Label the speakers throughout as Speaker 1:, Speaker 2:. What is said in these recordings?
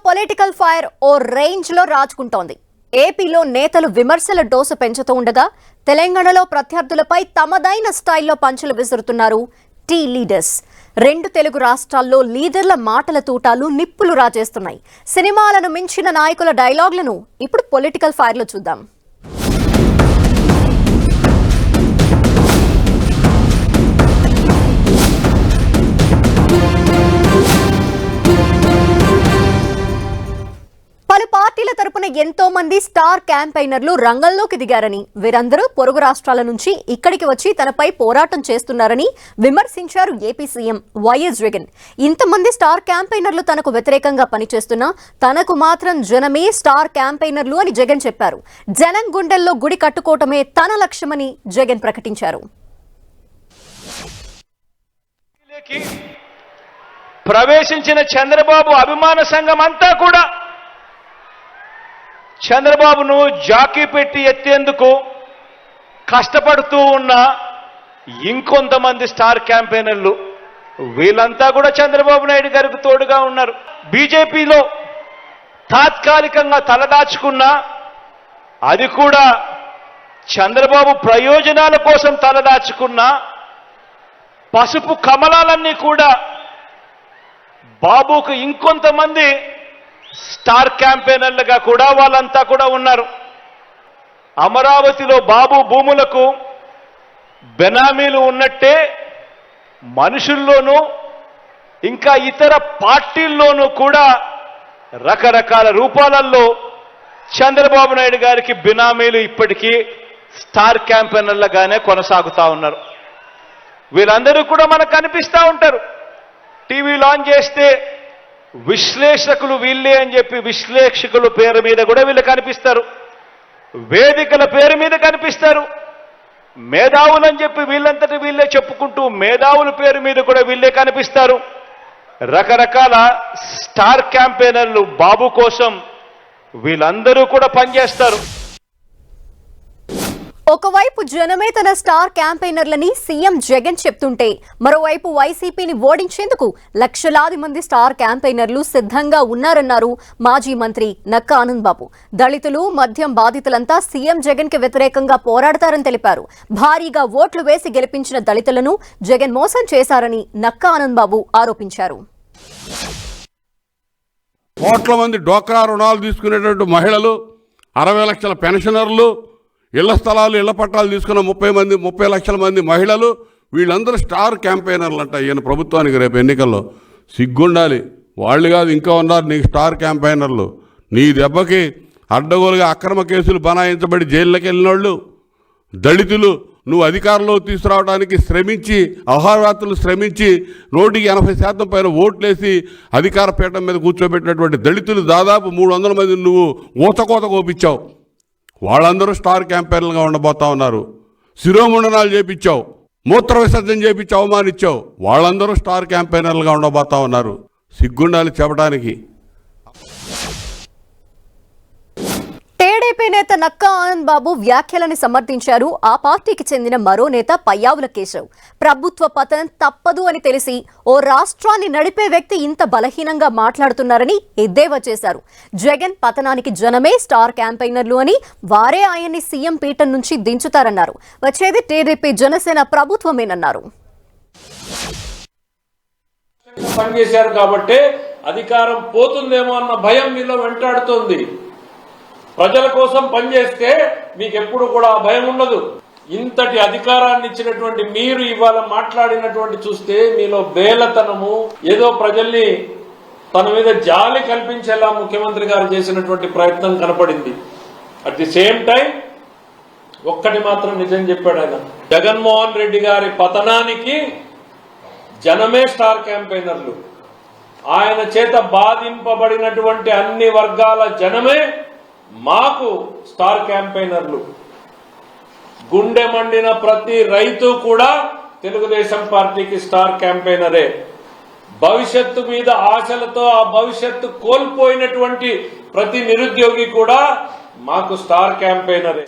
Speaker 1: Political fire ఓ range లో రాజుకుంటోంది. ఏపీలో నేతలు విమర్శల డోసు పెంచుతూ ఉండగా తెలంగాణలో ప్రత్యర్థులపై తమదైన స్టైల్లో పంచులు విసురుతున్నారు టీ లీడర్స్. రెండు తెలుగు రాష్ట్రాల్లో లీడర్ల మాటల తూటాలు నిప్పులు రాజేస్తున్నాయి. సినిమాలను మించిన నాయకుల డైలాగులను ఇప్పుడు పొలిటికల్ ఫైర్ లో చూద్దాం. పలు పార్టీల తరపున ఎంతో మంది స్టార్ క్యాంపెయినర్లు రంగంలోకి దిగారని, వీరందరూ పొరుగు రాష్ట్రాల నుంచి ఇక్కడికి వచ్చి తనపై పోరాటం చేస్తున్నారని విమర్శించారు ఏపీ సీఎం వైఎస్ జగన్. ఇంతమంది స్టార్ క్యాంపెయినర్లు తనకు వ్యతిరేకంగా పనిచేస్తున్నా తనకు మాత్రం జనమే స్టార్ క్యాంపెయినర్లు అని జగన్ చెప్పారు. జనం గుండెల్లో గుడి కట్టుకోవటమే తన లక్ష్యమని జగన్ ప్రకటించారు.
Speaker 2: ప్రవేశించిన చంద్రబాబు అభిమాన సంఘం అంతా కూడా చంద్రబాబును జాకీ పెట్టి ఎత్తేందుకు కష్టపడుతూ ఉన్న ఇంకొంతమంది స్టార్ క్యాంపెయినర్లు, వీళ్ళంతా కూడా చంద్రబాబు నాయుడు గారికి తోడుగా ఉన్నారు. బీజేపీలో తాత్కాలికంగా తలదాచుకున్నా అది కూడా చంద్రబాబు ప్రయోజనాల కోసం తలదాచుకున్నా పసుపు కమలాలన్నీ కూడా బాబుకు ఇంకొంతమంది స్టార్ క్యాంపెయినర్లుగా కూడా వాళ్ళంతా కూడా ఉన్నారు. అమరావతిలో బాబు భూములకు బెనామీలు ఉన్నట్టే మనుషుల్లోనూ ఇంకా ఇతర పార్టీల్లోనూ కూడా రకరకాల రూపాలలో చంద్రబాబు నాయుడు గారికి బినామీలు ఇప్పటికీ స్టార్ క్యాంపెయినర్లుగానే కొనసాగుతూ ఉన్నారు. వీళ్ళందరూ కూడా మనకు కనిపిస్తూ ఉంటారు. టీవీ లాంచ్ చేస్తే విశ్లేషకులు వీళ్ళే అని చెప్పి విశ్లేషకుల పేరు మీద కూడా వీళ్ళు కనిపిస్తారు. వేదికల పేరు మీద కనిపిస్తారు. మేధావులు అని చెప్పి వీళ్ళంతటి వీళ్ళే చెప్పుకుంటూ మేధావుల పేరు మీద కూడా వీళ్ళే కనిపిస్తారు. రకరకాల స్టార్ క్యాంపెయినర్లు బాబు కోసం వీళ్ళందరూ కూడా పనిచేస్తారు.
Speaker 1: ఒకవైపు జనమే తన స్టార్ క్యాంపెయినర్లని సీఎం జగన్ చెప్తుంటే, మరోవైపు వైసీపీని ఓడించేందుకు లక్షలాది మంది స్టార్ క్యాంపెయినర్లు సిద్ధంగా ఉన్నారన్నారు మాజీ మంత్రి నక్కా ఆనంద్ బాబు. దళితులు, మద్యం బాధితులంతా సీఎం జగన్ కి వ్యతిరేకంగా పోరాడతారని తెలిపారు. భారీగా ఓట్లు వేసి గెలిపించిన దళితులను జగన్ మోసం చేశారని నక్కా ఆనంద్ బాబు ఆరోపించారు.
Speaker 3: కోట్ల మంది డోక్రా రుణాలు తీసుకునేటువంటి మహిళలు, 60 లక్షల పెన్షనర్లు, ఇళ్ల స్థలాలు, ఇళ్ల పట్టాలు తీసుకున్న 30 లక్షల మంది మహిళలు, వీళ్ళందరూ స్టార్ క్యాంపెయినర్లు అంట. ఈయన ప్రభుత్వానికి రేపు ఎన్నికల్లో సిగ్గుండాలి. వాళ్ళు కాదు ఇంకా ఉన్నారు నీకు స్టార్ క్యాంపెయినర్లు. నీ దెబ్బకి అడ్డగోలుగా అక్రమ కేసులు బనాయించబడి జైల్లోకి వెళ్ళినోళ్ళు, దళితులు, నువ్వు అధికారంలో తీసుకురావడానికి శ్రమించి అహోరాత్రులు శ్రమించి 180% పైన ఓట్లేసి అధికార పీఠం మీద కూర్చోబెట్టినటువంటి దళితులు దాదాపు 300 మంది నువ్వు ఊతకోత కోపించావు. వాళ్ళందరూ స్టార్ క్యాంపెయినర్లుగా ఉండబోతా ఉన్నారు. శిరోముండనాలు చేపించావు, మూత్ర విసర్జన చేపించి అవమానించావు. వాళ్ళందరూ స్టార్ క్యాంపెయినర్లుగా ఉండబోతా ఉన్నారు. సిగ్గుండాలి చెప్పడానికి.
Speaker 1: టీడీపీ నేత నక్కా ఆనంద్ బాబు వ్యాఖ్యలను సమర్థించారు ఆ పార్టీకి చెందిన మరో నేత పయ్యావుల కేశవ్. ప్రభుత్వ పతనం తప్పదు అని తెలిసి ఓ రాష్ట్రాన్ని నడిపే వ్యక్తి ఇంత బలహీనంగా మాట్లాడుతున్నారని ఎద్దేవా చేశారు. జగన్ పతనానికి జనమే స్టార్ క్యాంపెయినర్లు అని, వారే ఆయన్ని సీఎం పీఠం నుంచి దించుతారన్నారు. వచ్చేది టీడీపీ జనసేన ప్రభుత్వమేనన్నారు.
Speaker 4: పనిచేశారు కాబట్టి అధికారం పోతుందేమో అన్న భయం మీలో వెంటాడుతోంది. ప్రజల కోసం పనిచేస్తే మీకు ఎప్పుడు కూడా భయం ఉండదు. ఇంతటి అధికారాన్ని ఇచ్చినటువంటి మీరు ఇవాళ మాట్లాడినటువంటి చూస్తే మీలో బేలతనము, ఏదో ప్రజల్ని తన మీద జాలి కల్పించేలా ముఖ్యమంత్రి గారు చేసినటువంటి ప్రయత్నం కనపడింది. అట్ ది సేమ్ టైం ఒక్కటి మాత్రం నిజం చెప్పాడు ఆయన. జగన్మోహన్ రెడ్డి గారి పతనానికి జనమే స్టార్ క్యాంపెయినర్లు. ఆయన చేత బాధింపబడినటువంటి అన్ని వర్గాల జనమే మాకు స్టార్ క్యాంపెయినర్లు. గుండె మండిన ప్రతి రైతు కూడా తెలుగుదేశం పార్టీకి స్టార్ క్యాంపెయినరే. భవిష్యత్తు మీద ఆశలతో ఆ భవిష్యత్తు కోల్పోయినటువంటి ప్రతి నిరుద్యోగి కూడా మాకు స్టార్ క్యాంపెయినరే.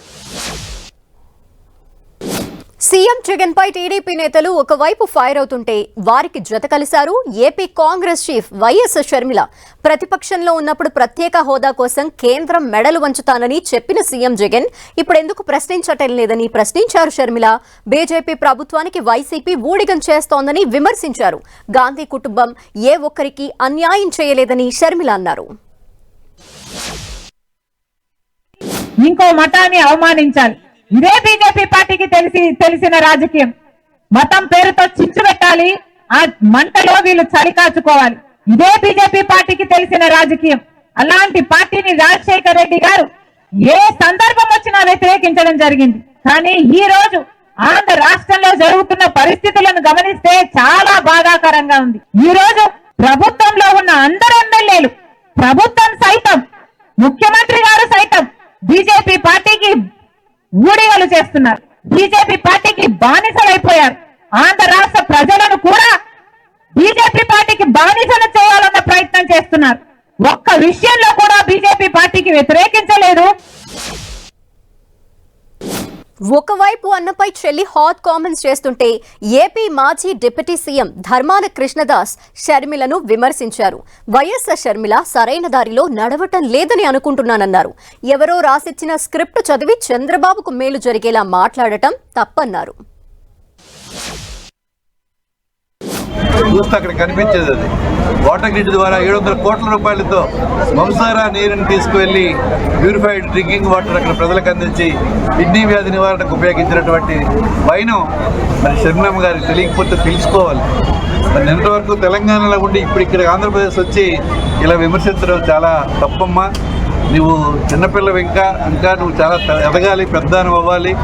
Speaker 1: సీఎం జగన్ పై టీడీపీ నేతలు ఒకవైపు ఫైర్ అవుతుంటే వారికి జత కలిశారు AP Congress chief YS Sharmila. ప్రతిపక్షంలో ఉన్నప్పుడు ప్రత్యేక హోదా కోసం కేంద్రం మెడలు వంచుతానని చెప్పిన సీఎం జగన్ ఇప్పుడు ఎందుకు ప్రశ్నించటం లేదని ప్రశ్నించారు షర్మిల. బీజేపీ ప్రభుత్వానికి వైసీపీ ఊడిగం చేస్తోందని విమర్శించారు. గాంధీ కుటుంబం ఏ ఒక్కరికి అన్యాయం చేయలేదని షర్మిల అన్నారు.
Speaker 5: ఇంకో మతాన్ని అవమానించాలి. ఇదే బీజేపీ పార్టీకి తెలిసిన రాజకీయం. మతం పేరుతో చిచ్చు పెట్టాలి, ఆ మంటలో వీళ్ళు చలి కాచుకోవాలి. ఇదే బీజేపీ పార్టీకి తెలిసిన రాజకీయం. అలాంటి పార్టీని రాజశేఖర రెడ్డి గారు ఏ సందర్భం వచ్చినా వ్యతిరేకించడం జరిగింది. కానీ ఈ రోజు ఆంధ్ర రాష్ట్రంలో జరుగుతున్న పరిస్థితులను గమనిస్తే చాలా బాధాకరంగా ఉంది. ఈ రోజు ప్రభుత్వంలో ఉన్న అందరు ఎమ్మెల్యేలు, ప్రభుత్వం సైతం, ముఖ్యమంత్రి గారు సైతం బీజేపీ పార్టీకి ఊడిగలు చేస్తున్నారు. బీజేపీ పార్టీకి బానిసలైపోయారు. ఆంధ్ర రాష్ట్ర ప్రజలను కూడా బీజేపీ పార్టీకి బానిసలు చేయాలన్న ప్రయత్నం చేస్తున్నారు. ఒక్క విషయంలో కూడా బీజేపీ పార్టీకి వ్యతిరేకించలేదు.
Speaker 1: ఒకవైపు అన్నపై చెల్లి హాట్ కామెంట్స్ చేస్తుంటే ఏపీ మాజీ డిప్యూటీ సీఎం ధర్మాన కృష్ణదాస్ షర్మిలను విమర్శించారు. వైఎస్ షర్మిల సరైన దారిలో నడవటం లేదని అనుకుంటున్నానన్నారు. ఎవరో రాసిచ్చిన స్క్రిప్ట్ చదివి చంద్రబాబుకు మేలు జరిగేలా మాట్లాడటం తప్పన్నారు.
Speaker 6: చూస్తే అక్కడ కనిపించేది అది వాటర్ గ్రిడ్ ద్వారా 700 కోట్ల రూపాయలతో వంశారా నీరుని తీసుకువెళ్ళి ప్యూరిఫైడ్ డ్రింకింగ్ వాటర్ అక్కడ ప్రజలకు అందించి కిడ్నీ వ్యాధి నివారణకు ఉపయోగించినటువంటి వైనం మరి షర్మిలమ్మ గారికి తెలియకపోతే తెలుసుకోవాలి. మరి నిన్నటి వరకు తెలంగాణలో ఉండి ఇప్పుడు ఇక్కడ ఆంధ్రప్రదేశ్ వచ్చి ఇలా విమర్శించడం చాలా తప్పమ్మా. నువ్వు చిన్నపిల్లవి ఇంకా నువ్వు చాలా ఎదగాలి, పెద్దానం అవ్వాలి.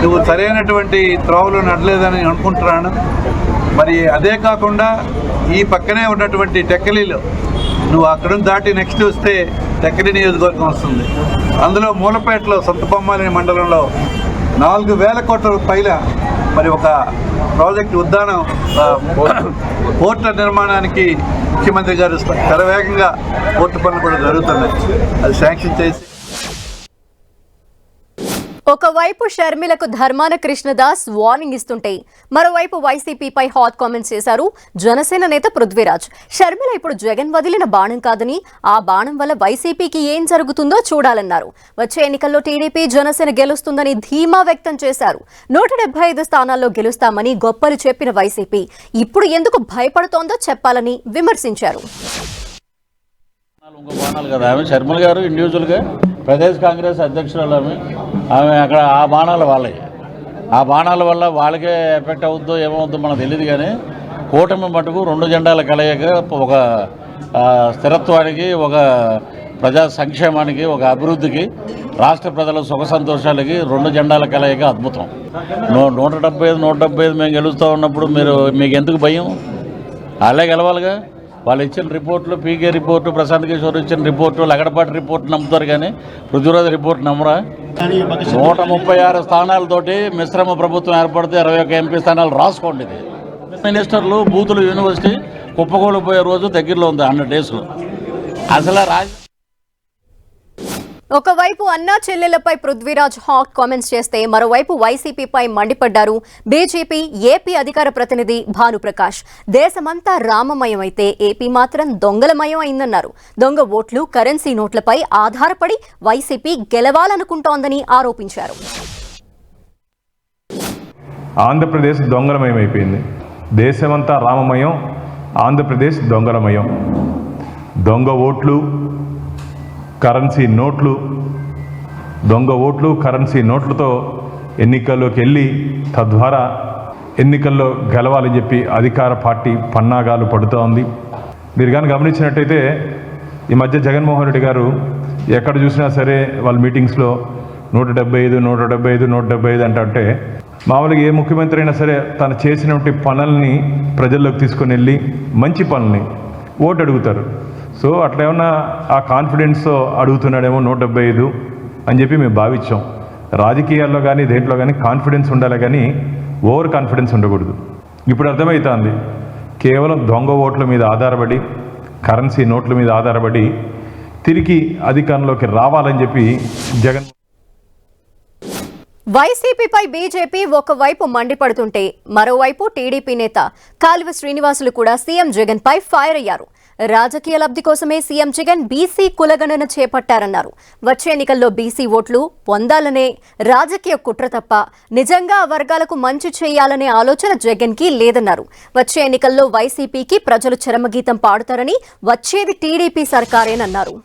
Speaker 6: నువ్వు సరైనటువంటి త్రోవలు నడలేదని అనుకుంటున్నాను. మరి అదే కాకుండా ఈ పక్కనే ఉన్నటువంటి టెక్కలిలో నువ్వు అక్కడ దాటి నెక్స్ట్ వస్తే టెక్కలి నియోజకవర్గం వస్తుంది. అందులో మూలపేటలో సొంతబొమ్మాలి మండలంలో 4,000 కోట్ల రూపాయల మరి ఒక ప్రాజెక్ట్ ఉద్యానం పోర్టు నిర్మాణానికి ముఖ్యమంత్రి గారు శరవేగంగా పోర్టు పనులు కూడా జరుగుతున్నాయి. అది శాంక్షన్ చేసి
Speaker 1: ఒకవైపు షర్మిలకు ధర్మాన కృష్ణదాస్ వార్నింగ్ ఇస్తుంటే మరోవైపు వైసీపీపై హాట్ కామెంట్స్ చేశారు జనసేన నేత పృథ్వీరాజ్. షర్మిల ఇప్పుడు జగన్ వదిలిన బాణం కాదని, ఆ బాణం వల్ల వైసీపీకి ఏం జరుగుతుందో చూడాలన్నారు. వచ్చే ఎన్నికల్లో టీడీపీ జనసేన గెలుస్తుందని ధీమా వ్యక్తం చేశారు. 175 స్థానాల్లో గెలుస్తామని గొప్పలు చెప్పిన వైసీపీ ఇప్పుడు ఎందుకు భయపడుతోందో చెప్పాలని విమర్శించారు.
Speaker 7: ఆమె షర్మిల గారు ఇండివిజువల్గా ప్రదేశ్ కాంగ్రెస్ అధ్యక్షురాలు ఆమె అక్కడ ఆ బాణాలు వాళ్ళవి. ఆ బాణాల వల్ల వాళ్ళకే ఎఫెక్ట్ అవుద్దో ఏమవుద్దో మనకు తెలియదు. కానీ కూటమి మటుకు 2 జెండాల కలయిక ఒక స్థిరత్వానికి, ఒక ప్రజా సంక్షేమానికి, ఒక అభివృద్ధికి, రాష్ట్ర ప్రజల సుఖ సంతోషాలకి 2 జెండాల కలయిక అద్భుతం. 175 మేము గెలుస్తూ ఉన్నప్పుడు మీకు ఎందుకు భయం? వాళ్ళే గెలవాలిగా. వాళ్ళు ఇచ్చిన రిపోర్ట్లు, పీకే రిపోర్టు, ప్రశాంత్ కిషోర్ ఇచ్చిన రిపోర్టు, లగడపాటి రిపోర్టు నమ్ముతారు కానీ పృథ్వీరాజ్ రిపోర్ట్ నమ్మరా? 136 స్థానాలతోటి మిశ్రమ ప్రభుత్వం ఏర్పడితే 21 ఎంపీ స్థానాలు రాసుకోండి. ఇది మినిస్టర్లు, బూతులు, యూనివర్సిటీ కుప్పకూలిపోయే రోజు దగ్గరలో ఉంది 100 డేస్లో. అసలు
Speaker 1: ఒకవైపు అన్నా చెల్లెలపై పృథ్వీరాజ్ హాట్ కామెంట్స్ చేస్తే మరోవైపు వైసీపీపై మండిపడ్డారు బీజేపీ ఏపీ అధికార ప్రతినిధి భానుప్రకాష్. దేశమంతా రామమయం అయితే ఏపీ మాత్రం దొంగలమయం అయిందన్నారు. దొంగ ఓట్లు, కరెన్సీ నోట్లపై ఆధారపడి వైసీపీ గెలవాలనుకుంటోందని ఆరోపించారు.
Speaker 8: ఆంధ్రప్రదేశ్ దొంగలమయం అయిపోయింది. దేశమంతా రామమయం, ఆంధ్రప్రదేశ్ దొంగలమయం. దొంగ ఓట్లు, కరెన్సీ నోట్లు, దొంగ ఓట్లు, కరెన్సీ నోట్లతో ఎన్నికల్లోకి వెళ్ళి తద్వారా ఎన్నికల్లో గెలవాలని చెప్పి అధికార పార్టీ పన్నాగాలు పడుతూ ఉంది. మీరు కానీ గమనించినట్టయితే ఈ మధ్య జగన్మోహన్ రెడ్డి గారు ఎక్కడ చూసినా సరే వాళ్ళ మీటింగ్స్లో 175 అంటే మామూలుగా ఏ ముఖ్యమంత్రి అయినా సరే తను చేసినటువంటి పనుల్ని ప్రజల్లోకి తీసుకొని వెళ్ళి మంచి పనుల్ని ఓటు అడుగుతారు. సో అట్లా ఏమన్నా ఆ కాన్ఫిడెన్స్తో అడుగుతున్నాడేమో 175 అని చెప్పి మేము భావించాం. రాజకీయాల్లో కానీ దేంట్లో కానీ కాన్ఫిడెన్స్ ఉండాలి, కానీ ఓవర్ కాన్ఫిడెన్స్ ఉండకూడదు. ఇప్పుడు అర్థమవుతుంది కేవలం దొంగ ఓట్ల మీద ఆధారపడి, కరెన్సీ నోట్ల మీద ఆధారపడి తిరిగి అధికారంలోకి రావాలని చెప్పి జగన్
Speaker 1: వైసీపీపై బీజేపీ ఒకవైపు మండిపడుతుంటే మరోవైపు టీడీపీ నేత కాలువ శ్రీనివాసులు కూడా సీఎం జగన్ పై ఫైర్ అయ్యారు. రాజకీయ లబ్ధి కోసమే సీఎం జగన్ బీసీ కులగణన చేపట్టారన్నారు. వచ్చే ఎన్నికల్లో బీసీ ఓట్లు పొందాలనే రాజకీయ కుట్ర తప్ప నిజంగా ఆ వర్గాలకు మంచి చేయాలనే ఆలోచన జగన్ కి లేదన్నారు. వచ్చే ఎన్నికల్లో వైసీపీకి ప్రజలు చరమగీతం పాడుతారని, వచ్చేది టీడీపీ సర్కారేనన్నారు.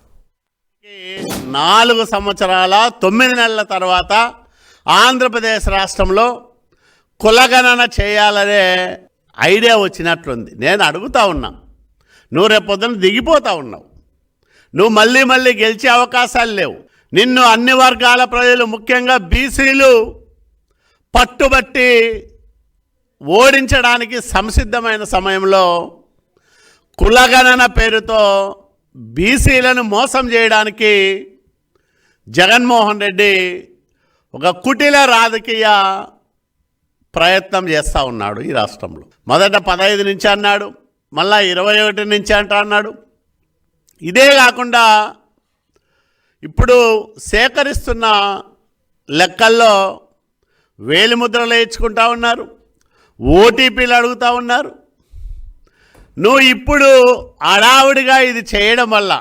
Speaker 9: 4 సంవత్సరాల 9 నెలల తర్వాత ఆంధ్రప్రదేశ్ రాష్ట్రంలో కులగణన చేయాలనే ఐడియా వచ్చినట్లుంది. నేను అడుగుతా ఉన్నా, నువ్వు రేపొద్దున దిగిపోతా ఉన్నావు, నువ్వు మళ్ళీ గెలిచే అవకాశాలు లేవు. నిన్ను అన్ని వర్గాల ప్రజలు, ముఖ్యంగా బీసీలు పట్టుబట్టి ఓడించడానికి సంసిద్ధమైన సమయంలో కులగణన పేరుతో బీసీలను మోసం చేయడానికి జగన్మోహన్ రెడ్డి ఒక కుటిల రాజకీయ ప్రయత్నం చేస్తూ ఉన్నాడు ఈ రాష్ట్రంలో. మొదట 15 నుంచి అన్నాడు, మళ్ళా 21 నుంచి అన్నాడు. ఇదే కాకుండా ఇప్పుడు సేకరిస్తున్న లెక్కల్లో వేలిముద్రలు వేయించుకుంటా ఉన్నారు, ఓటీపీలు అడుగుతూ ఉన్నారు. నువ్వు ఇప్పుడు హడావుడిగా ఇది చేయడం వల్ల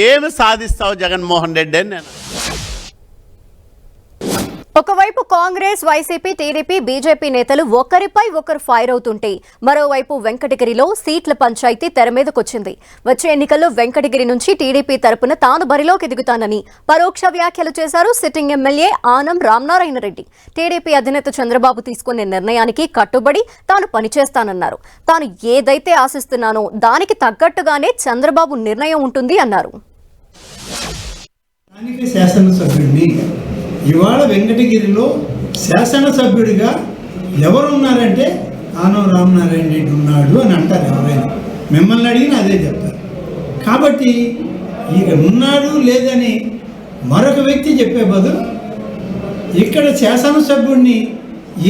Speaker 9: ఏమి సాధిస్తావు జగన్మోహన్ రెడ్డి అని నేను.
Speaker 1: ఒకవైపు కాంగ్రెస్, వైసీపీ, టీడీపీ, బీజేపీ నేతలు ఒకరిపై ఒకరు ఫైర్ అవుతుంటే మరోవైపు వెంకటగిరిలో సీట్ల పంచాయతీ తెర మీదకొచ్చింది. వచ్చే ఎన్నికల్లో వెంకటగిరి నుంచి టీడీపీ తరపున తాను బరిలోకి దిగుతానని పరోక్ష వ్యాఖ్యలు చేశారు sitting MLA Anam Ramanarayana Reddy. TDP అధినేత చంద్రబాబు తీసుకునే నిర్ణయానికి కట్టుబడి తాను పనిచేస్తానన్నారు. తాను ఏదైతే ఆశిస్తున్నానో దానికి తగ్గట్టుగానే చంద్రబాబు నిర్ణయం ఉంటుంది అన్నారు.
Speaker 10: ఇవాళ వెంకటగిరిలో శాసనసభ్యుడిగా ఎవరున్నారంటే ఆనం రామనారాయణ రెడ్డి ఉన్నాడు అని అంటారు. ఎవరైనా మిమ్మల్ని అడిగినా అదే చెప్తారు. కాబట్టి ఇక ఉన్నాడు లేదని మరొక వ్యక్తి చెప్పే బదులు ఇక్కడ శాసనసభ్యుడిని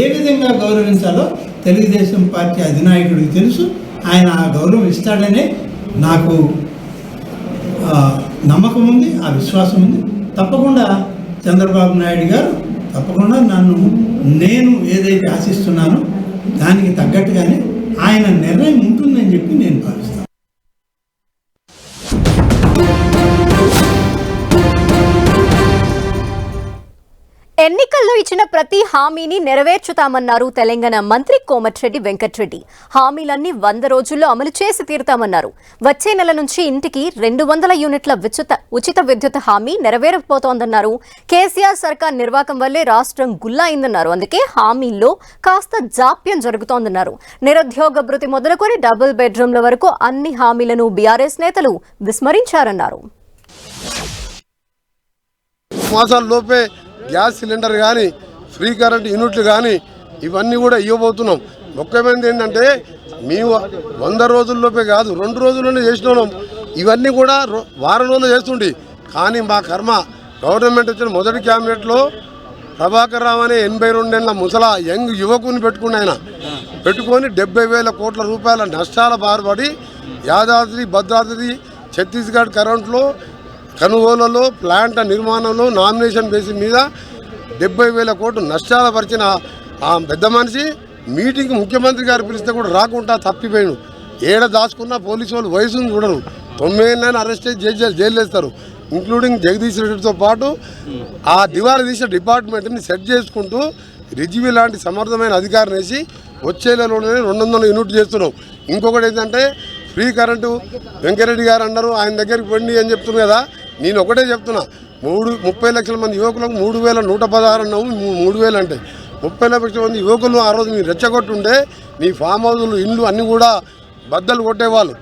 Speaker 10: ఏ విధంగా గౌరవించాలో తెలుగుదేశం పార్టీ అధినాయకుడికి తెలుసు. ఆయన ఆ గౌరవం ఇస్తాడనే నాకు నమ్మకం ఉంది, ఆ విశ్వాసం ఉంది. తప్పకుండా చంద్రబాబు నాయుడు గారు తప్పకుండా నేను ఏదైతే ఆశిస్తున్నానో దానికి తగ్గట్టుగానే ఆయన నిర్ణయం ఉంటుందని చెప్పి నేను భావిస్తాను.
Speaker 1: ఎన్నికల్లో ఇచ్చిన ప్రతి హామీని నెరవేర్చుతామన్నారు తెలంగాణ మంత్రి కోమటిరెడ్డి వెంకటరెడ్డి. హామీలన్నీ 100 రోజుల్లో అమలు చేసి తీరుతామన్నారు. వచ్చే నెల నుంచి ఇంటికి 200 యూనిట్ల ఉచిత విద్యుత్ హామీ నెరవేరకపోతోందన్నారు. కేసీఆర్ సర్కార్ నిర్వాకం వల్లే రాష్ట్రం గుల్లా అయిందన్నారు. అందుకే హామీల్లో కాస్త జాప్యం జరుగుతోందన్నారు. నిరుద్యోగ భృతి మొదలుకొని డబుల్ బెడ్రూమ్ల వరకు అన్ని హామీలను బీఆర్ఎస్ నేతలు విస్మరించారన్నారు.
Speaker 11: గ్యాస్ సిలిండర్ కానీ, ఫ్రీ కరెంట్ యూనిట్లు కానీ ఇవన్నీ కూడా ఇవ్వబోతున్నాం. ముఖ్యమైనది ఏంటంటే మేము 100 రోజుల్లోపే కాదు 2 రోజుల్లోనే చేసినాం. ఇవన్నీ కూడా వారం రోజుల్లో చేస్తుండే. కానీ మా కర్మ గవర్నమెంట్ వచ్చిన మొదటి క్యాబినెట్లో ప్రభాకర్ రావు అనే 82 ఏళ్ళ ముసలా యంగ్ యువకుని పెట్టుకొని 70,000 కోట్ల రూపాయల నష్టాల బారపడి యాదాద్రి, భద్రాద్రి, ఛత్తీస్గఢ్ కరెంట్లో కొనుగోలులో, ప్లాంట్ నిర్మాణంలో నామినేషన్ బేసిస్ మీద 70,000 కోట్లు నష్టాల పరిచిన ఆ పెద్ద మనిషి మీటింగ్ ముఖ్యమంత్రి గారు పిలిస్తే కూడా రాకుండా తప్పిపోయాడు. ఏడ దాచుకున్న పోలీసు వాళ్ళు వయసును చూడరు. 9 ఏళ్ళని అరెస్ట్ చేసి జైలు వేస్తారు. ఇంక్లూడింగ్ జగదీష్ రెడ్డితో పాటు ఆ దివాలా తీసిన డిపార్ట్మెంట్ని సెట్ చేసుకుంటూ రిజ్వీ లాంటి సమర్థమైన అధికారిని వేసి వచ్చేలోనే 200 యూనిట్లు చేస్తున్నాం. ఇంకొకటి ఏంటంటే ఫ్రీ కరెంటు వెంకరెడ్డి గారు అన్నారు, ఆయన దగ్గరికి పోండి అని చెప్తున్నారు కదా. నేను ఒకటే చెప్తున్నా, 30 లక్షల మంది యువకులకు 3,116 అన్నాము. 3,000 అంటే 30 లక్షల మంది యువకులు ఆ రోజు మీరు రెచ్చగొట్టుంటే నీ ఫామ్ హౌజులు, ఇండ్లు అన్నీ కూడా బద్దలు కొట్టేవాళ్ళు.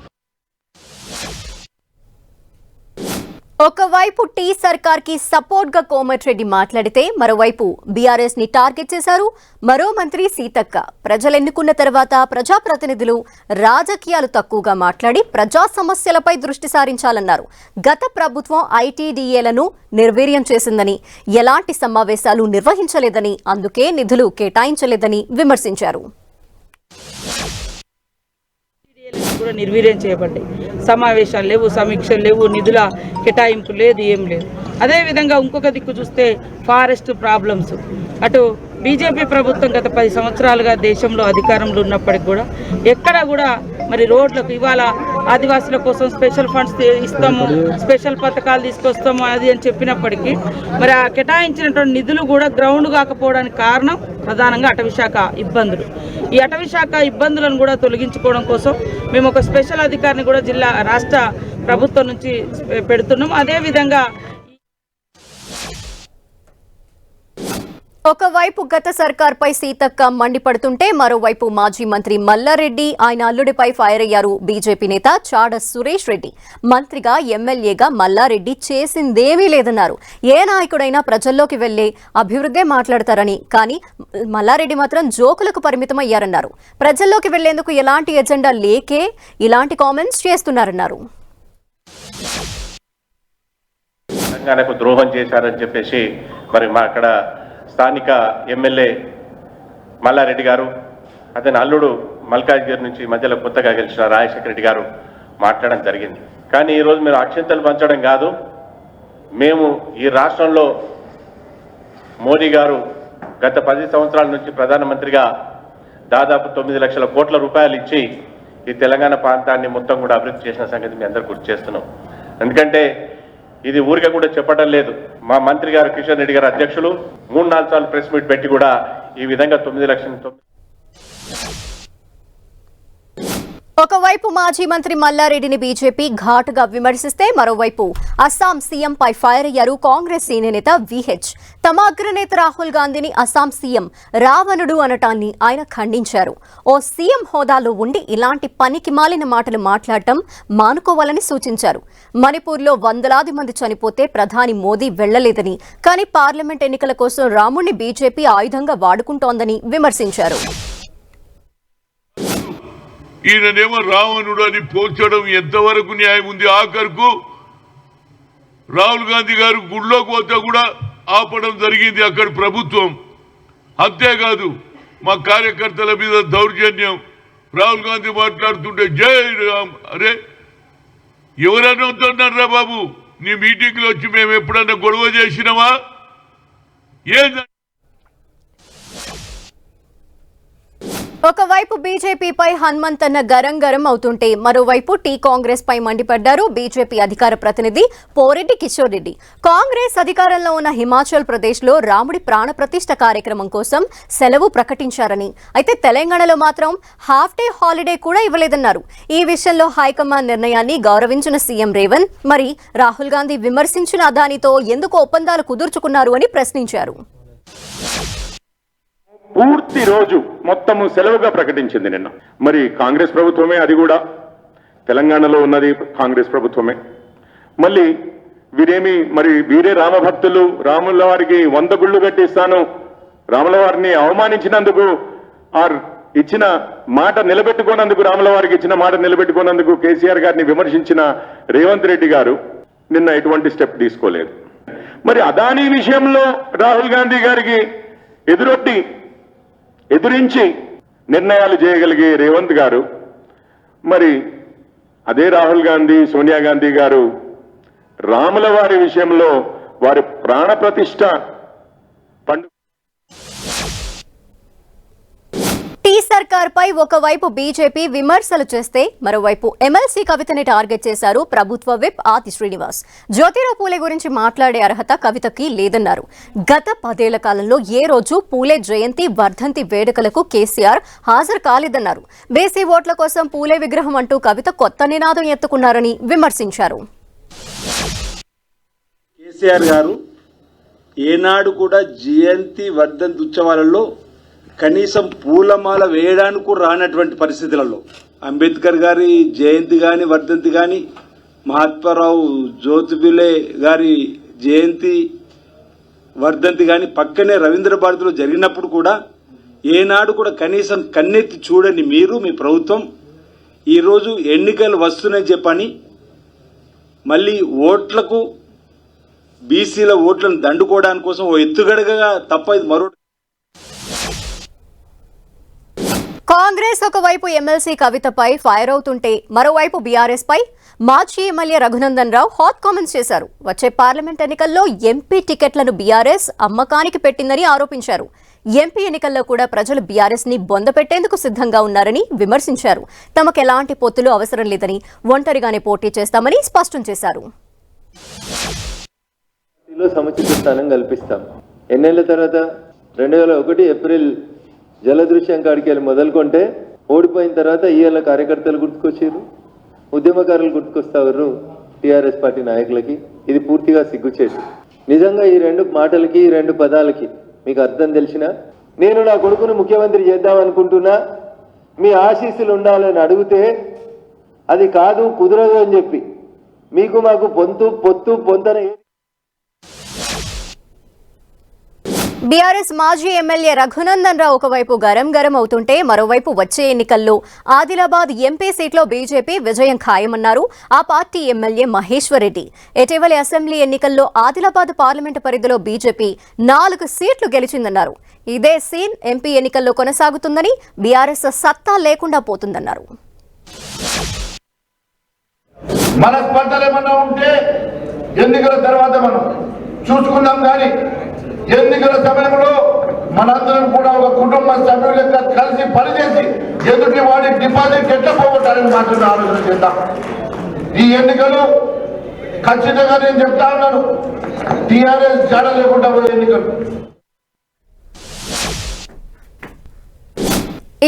Speaker 1: ఒకవైపు టీ సర్కార్ కి సపోర్ట్ గా కోమటిరెడ్డి మాట్లాడితే మరోవైపు బీఆర్ఎస్ ని టార్గెట్ చేశారు. మరో మంత్రి సీతక్క ప్రజలెన్నుకున్న తర్వాత ప్రజాప్రతినిధులు రాజకీయాలు తక్కువగా మాట్లాడి ప్రజా సమస్యలపై దృష్టి సారించాలన్నారు. గత ప్రభుత్వం ఐటీడీఏలను నిర్వీర్యం చేసిందని, ఎలాంటి సమావేశాలు నిర్వహించలేదని, అందుకే నిధులు కేటాయించలేదని విమర్శించారు.
Speaker 5: కూడా నిర్వీర్యం చేయబడ్డాయి. సమావేశాలు లేవు, సమీక్షలు లేవు, నిధుల కేటాయింపు లేదు, ఏం లేదు. అదేవిధంగా ఇంకొక దిక్కు చూస్తే ఫారెస్ట్ ప్రాబ్లమ్స్, అటు బీజేపీ ప్రభుత్వం గత 10 సంవత్సరాలుగా దేశంలో అధికారంలో ఉన్నప్పటికి కూడా ఎక్కడా కూడా మరి రోడ్లకు ఇవాళ ఆదివాసుల కోసం స్పెషల్ ఫండ్స్ ఇస్తాము, స్పెషల్ పథకాలు తీసుకొస్తాము అది అని చెప్పినప్పటికీ మరి ఆ కేటాయించినటువంటి నిధులు కూడా గ్రౌండ్ కాకపోవడానికి కారణం ప్రధానంగా అటవీశాఖ ఇబ్బందులు. ఈ అటవీశాఖ ఇబ్బందులను కూడా తొలగించుకోవడం కోసం మేము ఒక స్పెషల్ అధికారిని కూడా రాష్ట్ర ప్రభుత్వం నుంచి పెడుతున్నాం. అదేవిధంగా
Speaker 1: ఒకవైపు గత సర్కార్పై సీతక్క మండిపడుతుంటే మరోవైపు మాజీ మంత్రి మల్లారెడ్డి ఆయన అల్లుడిపై ఫైర్ అయ్యారు. బీజేపీ నేత చాడ సురేష్ రెడ్డి మంత్రిగా ఎమ్మెల్యేగా మల్లారెడ్డి చేసిందేమీ లేదన్నారు. ఏ నాయకుడైనా ప్రజల్లోకి వెళ్లే అభివృద్ధే మాట్లాడతారని, కానీ మల్లారెడ్డి మాత్రం జోకులకు పరిమితమయ్యారన్నారు. ప్రజల్లోకి వెళ్లేందుకు ఎలాంటి ఎజెండా లేకే ఇలాంటి కామెంట్స్ చేస్తున్నారన్నారు.
Speaker 2: తెలంగాణకు ద్రోహం చేశారని చెప్పేసి మరి మా అక్కడ స్థానిక ఎమ్మెల్యే మల్లారెడ్డి గారు, అతని అల్లుడు మల్కాజ్గిరి నుంచి మధ్యలో కొత్తగా గెలిచిన రాజశేఖర రెడ్డి గారు మాట్లాడడం జరిగింది. కానీ ఈరోజు మీరు అక్షంతలు పంచడం కాదు, మేము ఈ రాష్ట్రంలో మోడీ గారు గత 10 సంవత్సరాల నుంచి ప్రధానమంత్రిగా దాదాపు 9 లక్షల కోట్ల రూపాయలు ఇచ్చి ఈ తెలంగాణ ప్రాంతాన్ని మొత్తం కూడా అభివృద్ధి చేసిన సంగతి మీ అందరూ గుర్తు చేస్తున్నాం. ఎందుకంటే ఇది ఊరికే కూడా చెప్పడం లేదు. మా మంత్రి గారు కిషన్ రెడ్డి గారు అధ్యక్షులు 3-4 సార్లు ప్రెస్ మీట్ పెట్టి కూడా ఈ విధంగా 9 లక్షల.
Speaker 1: ఒకవైపు మాజీ మంత్రి మల్లారెడ్డిని బీజేపీ ఘాటుగా విమర్శిస్తే మరోవైపు అస్సాం సీఎంపై ఫైర్ అయ్యారు కాంగ్రెస్ సీనియర్ నేత విహెచ్. తమ అగ్రనేత రాహుల్ గాంధీని అస్సాం సీఎం రావణుడు అనటాన్ని ఆయన ఖండించారు. ఓ సీఎం హోదాలో ఉండి ఇలాంటి పనికి మాలిన మాటలు మాట్లాడటం మానుకోవాలని సూచించారు. మణిపూర్లో వందలాది మంది చనిపోతే ప్రధాని మోదీ వెళ్లలేదని, కానీ పార్లమెంట్ ఎన్నికల కోసం రాముణ్ణి బీజేపీ ఆయుధంగా వాడుకుంటోందని విమర్శించారు.
Speaker 3: ఈయననేమో రావణుడు అని పోల్చడం ఎంతవరకు న్యాయం ఉంది? ఆఖరుకు రాహుల్ గాంధీ గారు గుళ్ళోకి పోతే కూడా ఆపడం జరిగింది అక్కడ ప్రభుత్వం. అంతేకాదు మా కార్యకర్తల మీద దౌర్జన్యం. రాహుల్ గాంధీ మాట్లాడుతుంటే జై రామ్, అరే ఎవరైనా వద్దన్నారా బాబు? నీ మీటింగ్లో వచ్చి మేము ఎప్పుడన్నా గొడవ చేసినామా?
Speaker 1: ఒకవైపు బీజేపీపై హనుమంతన్న గరం అవుతుంటే మరోవైపు టీ కాంగ్రెస్ పై మండిపడ్డారు బీజేపీ అధికార ప్రతినిధి పోరెడ్డి కిషోర్ రెడ్డి. కాంగ్రెస్ అధికారంలో ఉన్న హిమాచల్ ప్రదేశ్ లో రాముడి ప్రాణప్రతిష్ఠ కార్యక్రమం కోసం సెలవు ప్రకటించారని, అయితే తెలంగాణలో మాత్రం హాఫ్ డే హాలిడే కూడా ఇవ్వలేదన్నారు. ఈ విషయంలో హైకమాండ్ నిర్ణయాన్ని గౌరవించిన సీఎం రేవంత్ మరి రాహుల్ గాంధీ విమర్శించిన అదానితో ఎందుకు ఒప్పందాలు కుదుర్చుకున్నారు అని ప్రశ్నించారు.
Speaker 2: పూర్తి రోజు మొత్తము సెలవుగా ప్రకటించింది నిన్న. మరి కాంగ్రెస్ ప్రభుత్వమే, అది కూడా తెలంగాణలో ఉన్నది కాంగ్రెస్ ప్రభుత్వమే. మళ్ళీ వీరే రామభక్తులు, రాముల వారికి 100 గుళ్ళు కట్టిస్తాను, రాముల వారిని అవమానించినందుకు ఇచ్చిన మాట నిలబెట్టుకోనందుకు, రాముల వారికి ఇచ్చిన మాట నిలబెట్టుకోనందుకు కేసీఆర్ గారిని విమర్శించిన రేవంత్ రెడ్డి గారు నిన్న ఎటువంటి స్టెప్ తీసుకోలేదు. మరి అదానీ విషయంలో రాహుల్ గాంధీ గారికి ఎదురించి నిర్ణయాలు చేయగలిగే రేవంత్ గారు, మరి అదే రాహుల్ గాంధీ, సోనియా గాంధీ గారు రాముల వారి విషయంలో వారి ప్రాణప్రతిష్ఠ పండుగ.
Speaker 1: టీ సర్కార్పై ఒకవైపు బీజేపీ విమర్శలు చేస్తే మరోవైపు ఎమ్మెల్సీ కవితని టార్గెట్ చేశారు ప్రభుత్వ విప్ ఆది శ్రీనివాస్. జ్యోతిరావు పూలే గురించి మాట్లాడే అర్హత కవితకి లేదన్నారు. గత 10 ఏళ్ల కాలంలో ఏ రోజు పూలే జయంతి, వర్ధంతి వేడుకలకు కేసీఆర్ హాజరు కాలేదన్నారు. బీసీ ఓట్ల కోసం పూలే విగ్రహం అంటూ కవిత కొత్త నినాదం ఎత్తుకున్నారని విమర్శించారు.
Speaker 12: కేసీఆర్ గారు ఏనాడు కూడా జయంతి, వర్ధంతి ఉత్సవాలలో కనీసం పూలమాల వేయడానికి కూడా రానటువంటి పరిస్థితులలో అంబేద్కర్ గారి జయంతి కానీ, వర్ధంతి కానీ, మహాత్మారావు జ్యోతిబులే గారి జయంతి, వర్ధంతి కానీ పక్కనే రవీంద్ర భారతిలో జరిగినప్పుడు కూడా ఏనాడు కూడా కనీసం కన్నెత్తి చూడని మీరు, మీ ప్రభుత్వం ఈరోజు ఎన్నికలు వస్తున్నాయని చెప్పని మళ్ళీ ఓట్లకు, బీసీల ఓట్లను దండుకోవడానికి కోసం ఓ ఎత్తుగడగా తప్ప ఇది మరో.
Speaker 1: కాంగ్రెస్ ఒకవైపు ఎమ్మెల్సీ కవితపై ఫైర్ అవుతుంటే మరోవైపు బీఆర్ఎస్ పై మాజీ MLA Raghunandan Rao hot comments చేశారు. వచ్చే పార్లమెంట్ ఎన్నికల్లో ఎంపీ టికెట్లను బీఆర్ఎస్ అమ్మకానికి పెట్టిందని ఆరోపించారు. ఎంపీ ఎన్నికల్లో కూడా ప్రజలు బీఆర్ఎస్ ని బొందపెట్టేందుకు సిద్ధంగా ఉన్నారని విమర్శించారు. తమకు ఎలాంటి పొత్తులు అవసరం లేదని, ఒంటరిగానే పోటీ చేస్తామని స్పష్టం చేశారు.
Speaker 13: సముచిత స్థానం కల్పిస్తాం. ఎన్నేళ్ల తర్వాత 2001 ఏప్రిల్ జలదృశ్యం కాడికి వెళ్ళి మొదలుకొంటే ఓడిపోయిన తర్వాత ఈఎల్ల కార్యకర్తలు గుర్తుకొచ్చారు, ఉద్యమకారులు గుర్తుకొస్తారు టీఆర్ఎస్ పార్టీ నాయకులకి. ఇది పూర్తిగా సిగ్గుచేటు. నిజంగా ఈ రెండు మాటలకి, ఈ రెండు పదాలకి మీకు అర్థం తెలిసినా, నేను నా కొడుకును ముఖ్యమంత్రి చేద్దాం అనుకుంటున్నా, మీ ఆశీస్సులు ఉండాలని అడిగితే అది కాదు, కుదరదు అని చెప్పి మీకు మాకు పొత్తు పొంతన.
Speaker 1: బీఆర్ఎస్ మాజీ ఎమ్మెల్యే రఘునందన్ రావు ఒకవైపు గరం అవుతుంటే మరోవైపు వచ్చే ఎన్నికల్లో ఆదిలాబాద్ ఎంపీ సీట్లో బీజేపీ విజయం ఖాయమన్నారు ఆ పార్టీ ఎమ్మెల్యే మహేశ్వర్ రెడ్డి. ఇటీవలి అసెంబ్లీ ఎన్నికల్లో ఆదిలాబాద్ పార్లమెంటు పరిధిలో బీజేపీ 4 సీట్లు గెలిచిందన్నారు. ఇదే సీన్ ఎంపీ ఎన్నికల్లో కొనసాగుతుందని, బీఆర్ఎస్ సత్తా లేకుండా పోతుందన్నారు.
Speaker 11: మన స్పర్ధలు ఏమన్నా ఉంటే ఎన్నికల తర్వాత మనం చూసుకుందాం, కానీ ఎన్నికల సమయంలో మనందరం కూడా ఒక కుటుంబ సభ్యుల లెక్క కలిసి పనిచేసి ఎదుటి వాడి డిపాజిట్ ఎట్లా పోగొట్టాలని మాత్రం ఆలోచన చేద్దాం. ఈ ఎన్నికలు ఖచ్చితంగా నేను చెప్తా ఉన్నాను, టీఆర్ఎస్ జాడ లేకుండా పోయే ఎన్నికలు.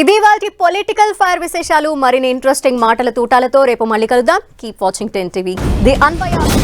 Speaker 1: ఇది వాటి పొలిటికల్ ఫైర్ విశేషాలు. మరిన్ని ఇంట్రెస్టింగ్ మాటల తూటాలతో రేపు మళ్ళీ కలుద్దాం. Keep watching 10 TV. The unbiased.